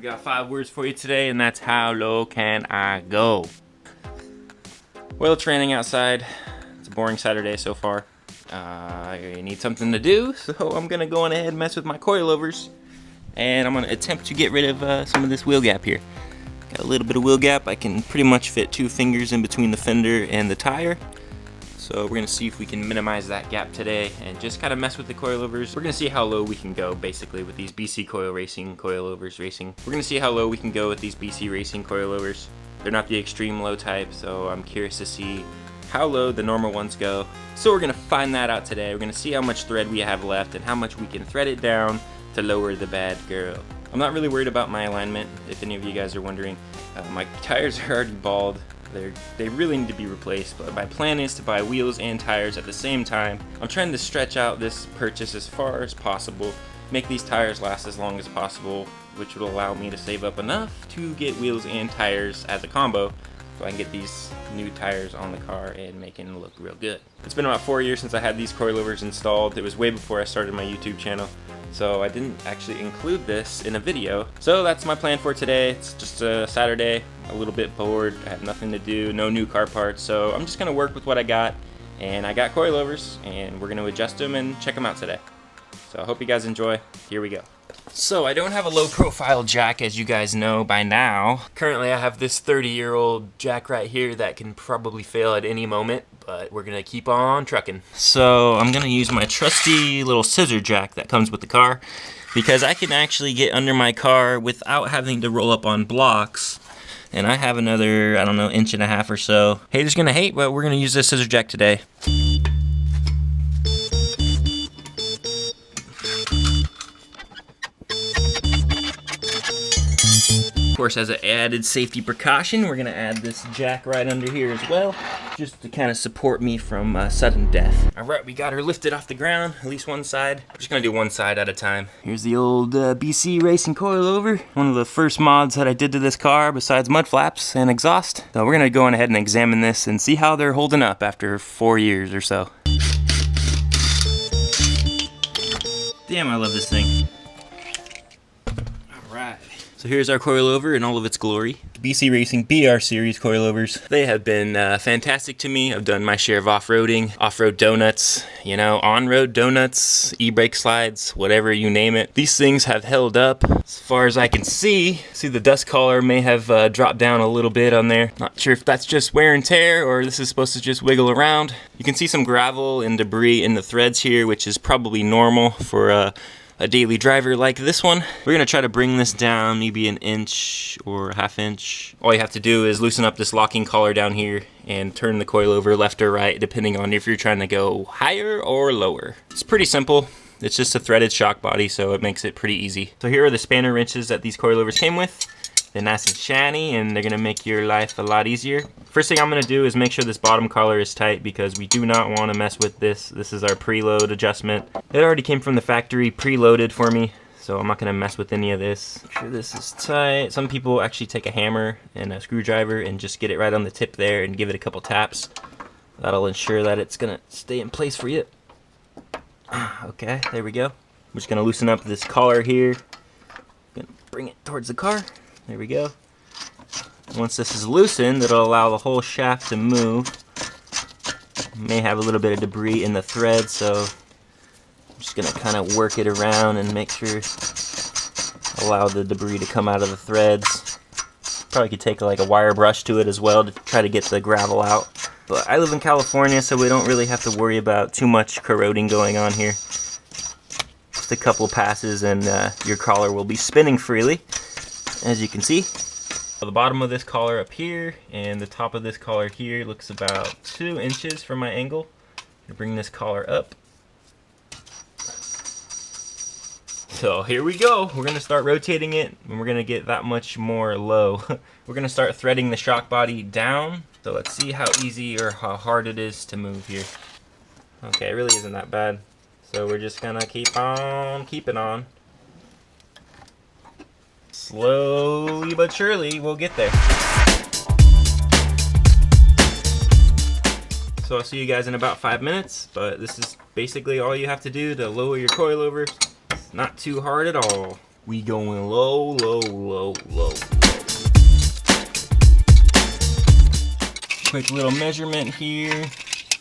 got 5 words for you today, and that's how low can I go? Well, it's raining outside. It's a boring Saturday so far. I need something to do, so I'm gonna go on ahead and mess with my coilovers, and I'm gonna attempt to get rid of some of this wheel gap here. Got a little bit of wheel gap. I can pretty much fit 2 fingers in between the fender and the tire. So we're gonna see if we can minimize that gap today and just kind of mess with the coilovers. We're gonna see how low we can go basically with these BC Coilovers racing. We're gonna see how low we can go with these BC racing coilovers. They're not the extreme low type, so I'm curious to see how low the normal ones go. So we're gonna find that out today. We're gonna see how much thread we have left and how much we can thread it down to lower the bad girl. I'm not really worried about my alignment, if any of you guys are wondering. My tires are already bald. They really need to be replaced, but my plan is to buy wheels and tires at the same time. I'm trying to stretch out this purchase as far as possible, make these tires last as long as possible, which will allow me to save up enough to get wheels and tires as a combo, so I can get these new tires on the car and make it look real good. It's been about 4 years since I had these coilovers installed. It was way before I started my YouTube channel, so I didn't actually include this in a video. So that's my plan for today. It's just a Saturday, a little bit bored, I have nothing to do, no new car parts, so I'm just gonna work with what I got. And I got coilovers, and we're gonna adjust them and check them out today. So I hope you guys enjoy. Here we go. So I don't have a low profile jack, as you guys know by now. Currently I have this 30-year-old jack right here that can probably fail at any moment, but we're gonna keep on trucking. So I'm gonna use my trusty little scissor jack that comes with the car, because I can actually get under my car without having to roll up on blocks. And I have another, I don't know, 1.5 inches or so. Haters gonna hate, but we're gonna use this scissor jack today. Of course, as an added safety precaution, we're gonna add this jack right under here as well, just to kind of support me from sudden death. All right, we got her lifted off the ground, at least one side. I'm just gonna do one side at a time. Here's the old BC Racing coilover, one of the first mods that I did to this car besides mud flaps and exhaust. So we're gonna go on ahead and examine this and see how they're holding up after 4 years or so. Damn, I love this thing. All right. So here's our coilover in all of its glory. BC Racing BR Series coilovers. They have been fantastic to me. I've done my share of off-roading, off-road donuts, you know, on-road donuts, e-brake slides, whatever you name it. These things have held up as far as I can see. See, the dust collar may have dropped down a little bit on there. Not sure if that's just wear and tear or this is supposed to just wiggle around. You can see some gravel and debris in the threads here, which is probably normal for a daily driver like this one. We're gonna try to bring this down maybe 1 inch or 1/2 inch. All you have to do is loosen up this locking collar down here and turn the coilover left or right, depending on if you're trying to go higher or lower. It's pretty simple. It's just a threaded shock body, so it makes it pretty easy. So here are the spanner wrenches that these coilovers came with. They're nice and shiny, and they're gonna make your life a lot easier. First thing I'm gonna do is make sure this bottom collar is tight, because we do not wanna mess with this. This is our preload adjustment. It already came from the factory preloaded for me, so I'm not gonna mess with any of this. Make sure this is tight. Some people actually take a hammer and a screwdriver and just get it right on the tip there and give it a couple taps. That'll ensure that it's gonna stay in place for you. Okay, there we go. I'm just gonna loosen up this collar here. Gonna bring it towards the car. There we go. Once this is loosened, it'll allow the whole shaft to move. May have a little bit of debris in the thread, so I'm just gonna kind of work it around and make sure, allow the debris to come out of the threads. Probably could take like a wire brush to it as well to try to get the gravel out. But I live in California, so we don't really have to worry about too much corroding going on here. Just a couple passes and your collar will be spinning freely, as you can see. The bottom of this collar up here and the top of this collar here looks about 2 inches from my angle. I'm gonna bring this collar up. So here we go. We're gonna start rotating it, and we're gonna get that much more low. We're gonna start threading the shock body down. So let's see how easy or how hard it is to move here. Okay, it really isn't that bad. So we're just gonna keep on keeping on. Slowly but surely, we'll get there. So I'll see you guys in about 5 minutes, but this is basically all you have to do to lower your coilovers. It's not too hard at all. We going low, low, low, low. Quick little measurement here.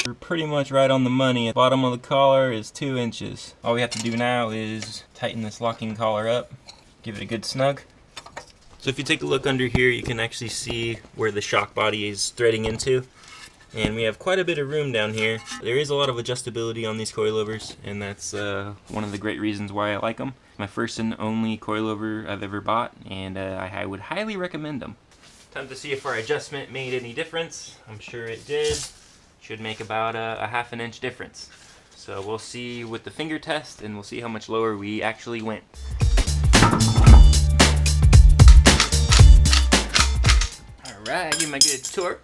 We're pretty much right on the money. The bottom of the collar is 2 inches. All we have to do now is tighten this locking collar up, give it a good snug. So if you take a look under here, you can actually see where the shock body is threading into. And we have quite a bit of room down here. There is a lot of adjustability on these coilovers, and that's one of the great reasons why I like them. My first and only coilover I've ever bought, and I would highly recommend them. Time to see if our adjustment made any difference. I'm sure it did. Should make about a ½ inch difference. So we'll see with the finger test, and we'll see how much lower we actually went. Alright, give my good torque,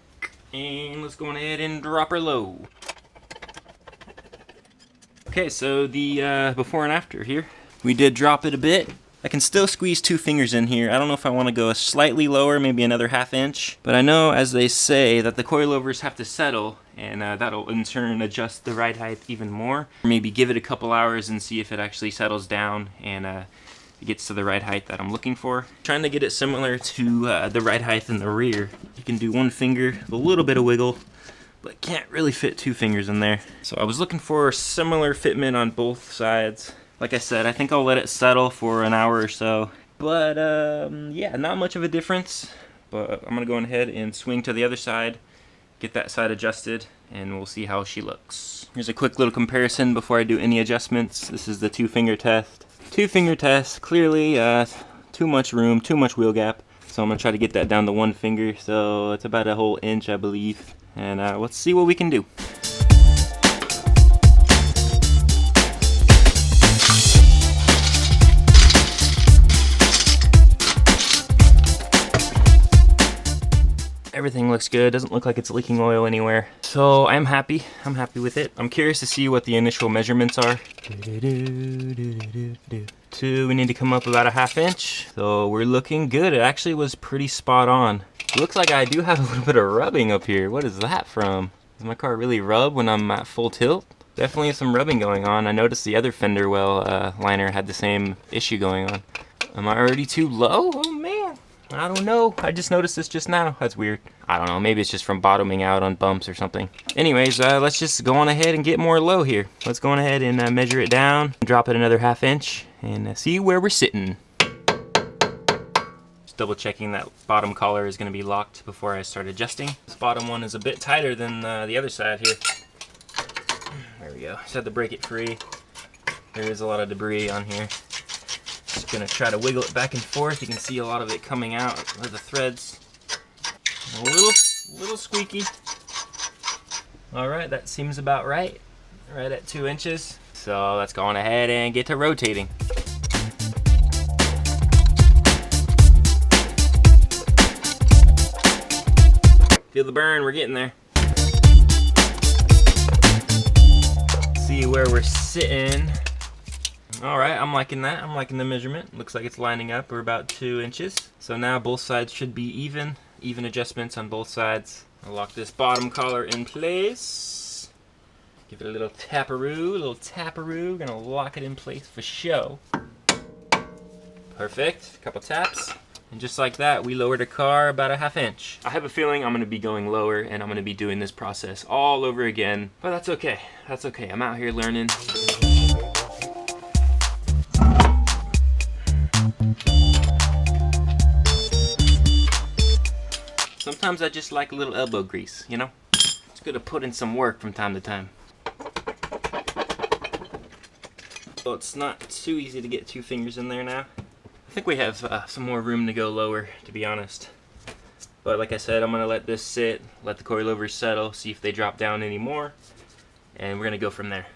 and let's go ahead and drop her low. Okay, so the before and after here. We did drop it a bit. I can still squeeze 2 fingers in here. I don't know if I want to go slightly lower, maybe another ½ inch. But I know, as they say, that the coilovers have to settle, and that'll in turn adjust the ride height even more. Maybe give it a couple hours and see if it actually settles down and it gets to the ride height that I'm looking for. Trying to get it similar to the ride height in the rear. You can do 1 finger, a little bit of wiggle, but can't really fit 2 fingers in there. So I was looking for a similar fitment on both sides. Like I said, I think I'll let it settle for an hour or so. But yeah, not much of a difference. But I'm gonna go ahead and swing to the other side, get that side adjusted, and we'll see how she looks. Here's a quick little comparison before I do any adjustments. This is the 2-finger test. 2-finger test, clearly too much room, too much wheel gap. So I'm gonna try to get that down to 1 finger. So it's about a whole inch, I believe. And let's see what we can do. Everything looks good, doesn't look like it's leaking oil anywhere. So I'm happy with it. I'm curious to see what the initial measurements are. 2, we need to come up about a ½ inch. So we're looking good. It actually was pretty spot on. It looks like I do have a little bit of rubbing up here. What is that from? Does my car really rub when I'm at full tilt? Definitely some rubbing going on. I noticed the other fender well liner had the same issue going on. Am I already too low? Oh man. I don't know. I just noticed this just now. That's weird. I don't know. Maybe it's just from bottoming out on bumps or something. Anyways, let's just go on ahead and get more low here. Let's go on ahead and measure it down, drop it another ½ inch, and see where we're sitting. Just double checking that bottom collar is going to be locked before I start adjusting. This bottom one is a bit tighter than the other side here. There we go. Just had to break it free. There is a lot of debris on here. Just gonna try to wiggle it back and forth. You can see a lot of it coming out of the threads. A little squeaky. All right, that seems about right. Right at 2 inches. So let's go on ahead and get to rotating. Feel the burn, we're getting there. See where we're sitting. Alright, I'm liking that. I'm liking the measurement. Looks like it's lining up. We're about 2 inches. So now both sides should be even. Even adjustments on both sides. I'll lock this bottom collar in place. Give it a little taparoo. Gonna lock it in place for show. Perfect. A couple taps. And just like that, we lowered the car about a ½ inch. I have a feeling I'm gonna be going lower and I'm gonna be doing this process all over again. But that's okay. That's okay. I'm out here learning. Sometimes I just like a little elbow grease, you know? It's good to put in some work from time to time. So it's not too easy to get 2 fingers in there now. I think we have some more room to go lower, to be honest. But like I said, I'm gonna let this sit, let the coilovers settle, see if they drop down any more, and we're gonna go from there.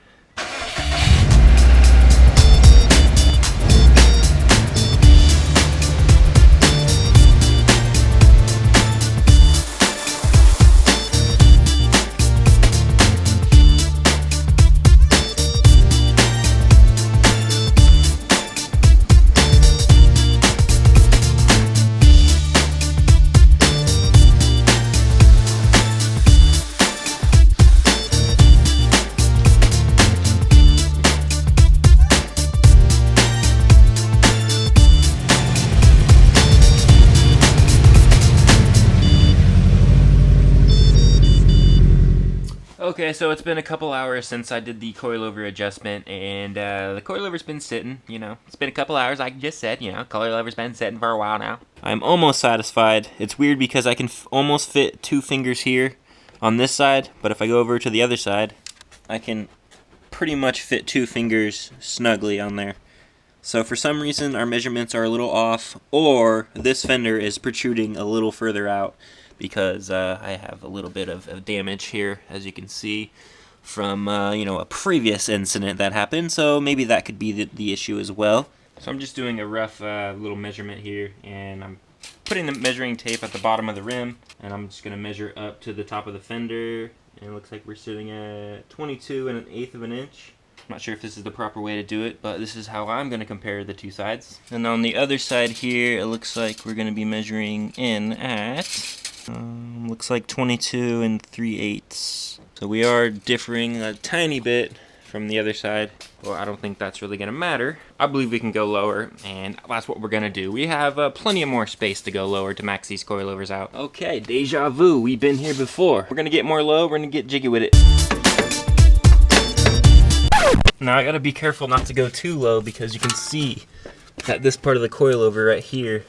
Okay, so it's been a couple hours since I did the coilover adjustment, and the coilover's been sitting, you know. It's been a couple hours, like I just said, you know. Coilover's been sitting for a while now. I'm almost satisfied. It's weird because I can almost fit 2 fingers here on this side, but if I go over to the other side, I can pretty much fit 2 fingers snugly on there. So for some reason, our measurements are a little off, or this fender is protruding a little further out, because I have a little bit of damage here, as you can see, from you know, a previous incident that happened. So maybe that could be the issue as well. So I'm just doing a rough little measurement here, and I'm putting the measuring tape at the bottom of the rim, and I'm just going to measure up to the top of the fender, and it looks like we're sitting at 22 1/8 of an inch. I'm not sure if this is the proper way to do it, but this is how I'm going to compare the 2 sides. And on the other side here, it looks like we're going to be measuring in at looks like 22 3/8. So we are differing a tiny bit from the other side. Well, I don't think that's really gonna matter. I believe we can go lower, and that's what we're gonna do. We have plenty of more space to go lower to max these coilovers out. Okay, deja vu, we've been here before. We're gonna get more low, we're gonna get jiggy with it. Now I gotta be careful not to go too low, because you can see that this part of the coilover right here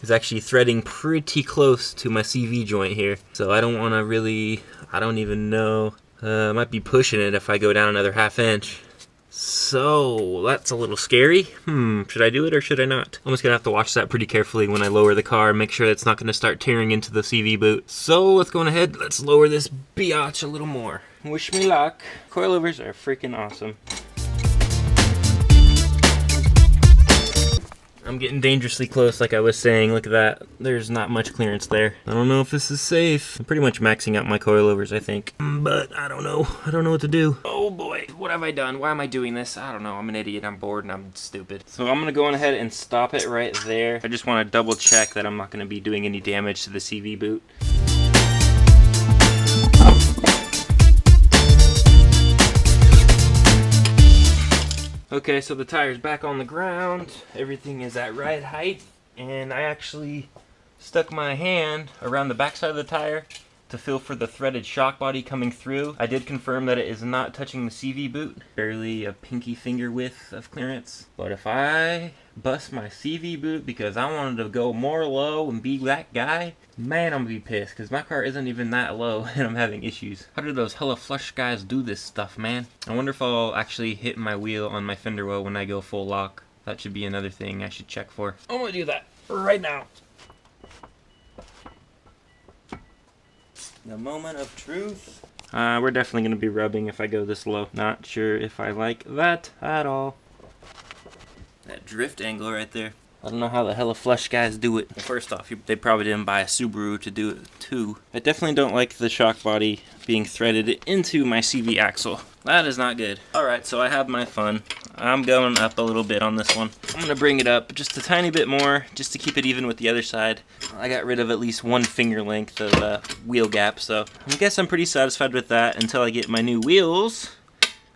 is actually threading pretty close to my CV joint here. So I don't want to really, I don't even know, I might be pushing it if I go down another 1/2 inch. So that's a little scary. Should I do it or should I not? I'm just gonna have to watch that pretty carefully when I lower the car and make sure it's not gonna start tearing into the CV boot. So let's go ahead, let's lower this biatch a little more. Wish me luck. Coilovers are freaking awesome. I'm getting dangerously close, like I was saying. Look at that. There's not much clearance there. I don't know if this is safe. I'm pretty much maxing out my coilovers, I think. But I don't know. I don't know what to do. Oh boy, what have I done? Why am I doing this? I don't know. I'm an idiot. I'm bored and I'm stupid. So I'm gonna go on ahead and stop it right there. I just want to double check that I'm not gonna be doing any damage to the CV boot. Okay, so the tire's back on the ground, everything is at right height, and I actually stuck my hand around the backside of the tire to feel for the threaded shock body coming through. I did confirm that it is not touching the CV boot, barely a pinky finger width of clearance. But if I bust my CV boot because I wanted to go more low and be that guy, man, I'm gonna be pissed, because my car isn't even that low and I'm having issues. How do those hella flush guys do this stuff, man? I wonder if I'll actually hit my wheel on my fender well when I go full lock. That should be another thing I should check for. I'm gonna do that right now. The moment of truth. We're definitely gonna be rubbing if I go this low. Not sure if I like that at all. That drift angle right there. I don't know how the hella flush guys do it. Well, first off, they probably didn't buy a Subaru to do it too. I definitely don't like the shock body being threaded into my CV axle. That is not good. Alright, so I have my fun. I'm going up a little bit on this one. I'm gonna bring it up just a tiny bit more, just to keep it even with the other side. I got rid of at least 1 finger length of wheel gap, so I guess I'm pretty satisfied with that until I get my new wheels,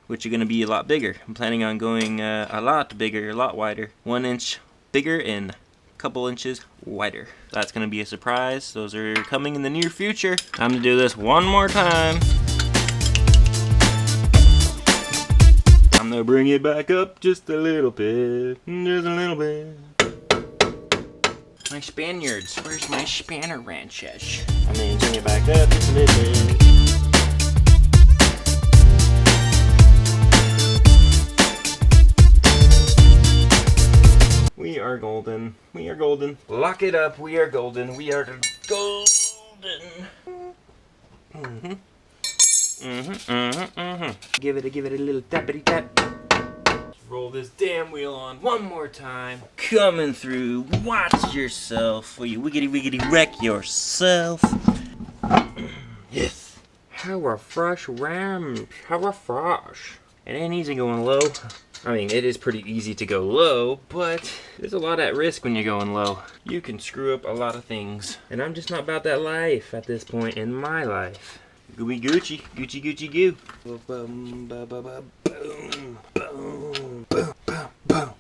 which are gonna be a lot bigger. I'm planning on going a lot bigger, a lot wider. 1 inch bigger and a couple inches wider. That's gonna be a surprise. Those are coming in the near future. Time to do this one more time. I'm gonna bring it back up just a little bit, just a little bit. My Spaniards, where's my spanner wrenches? I'm gonna bring it back up just a little bit. We are golden. We are golden. Lock it up. We are golden. We are golden. Give it a little tappity tap. Roll this damn wheel on one more time. Coming through. Watch yourself. Will you wiggity wiggity wreck yourself? Yes. How refresh rams. How refresh. It ain't easy going low. I mean, it is pretty easy to go low, but there's a lot at risk when you're going low. You can screw up a lot of things. And I'm just not about that life at this point in my life. Gooey Gucci, Gucci Gucci Goo. Boom, boom, boom, boom, boom, boom, boom.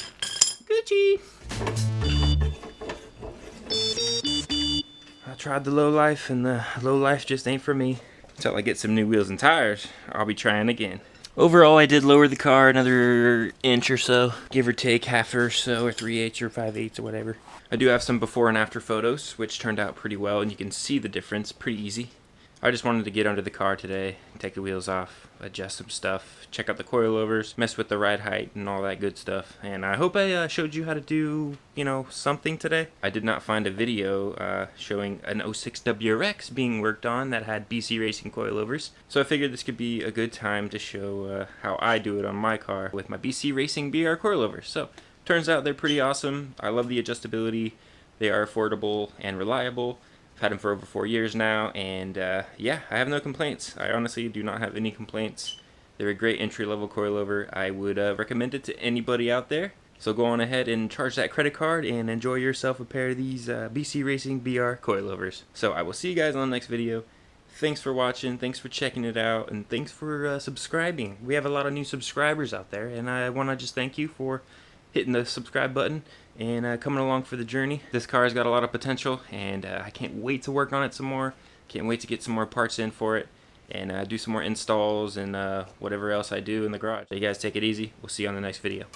Gucci. I tried the low life, and the low life just ain't for me. until I get some new wheels and tires, I'll be trying again. Overall, I did lower the car another inch or so, give or take half or so, or 3/8 or 5/8 or whatever. I do have some before and after photos, which turned out pretty well, and you can see the difference pretty easy. I just wanted to get under the car today, take the wheels off, adjust some stuff, check out the coilovers, mess with the ride height and all that good stuff. And I hope I showed you how to do, something today. I did not find a video showing an 06 WRX being worked on that had BC Racing coilovers. So I figured this could be a good time to show how I do it on my car with my BC Racing BR coilovers. So turns out they're pretty awesome. I love the adjustability. They are affordable and reliable. I've had them for over 4 years now, and yeah, I have no complaints. I honestly do not have any complaints. They're a great entry-level coilover. I would recommend it to anybody out there. So go on ahead and charge that credit card and enjoy yourself a pair of these BC Racing BR coilovers. So I will see you guys on the next video. Thanks for watching, thanks for checking it out, and thanks for subscribing. We have a lot of new subscribers out there, and I want to just thank you for hitting the subscribe button and coming along for the journey. This car has got a lot of potential, and I can't wait to work on it some more. Can't wait to get some more parts in for it and do some more installs and whatever else I do in the garage. So you guys take it easy. We'll see you on the next video.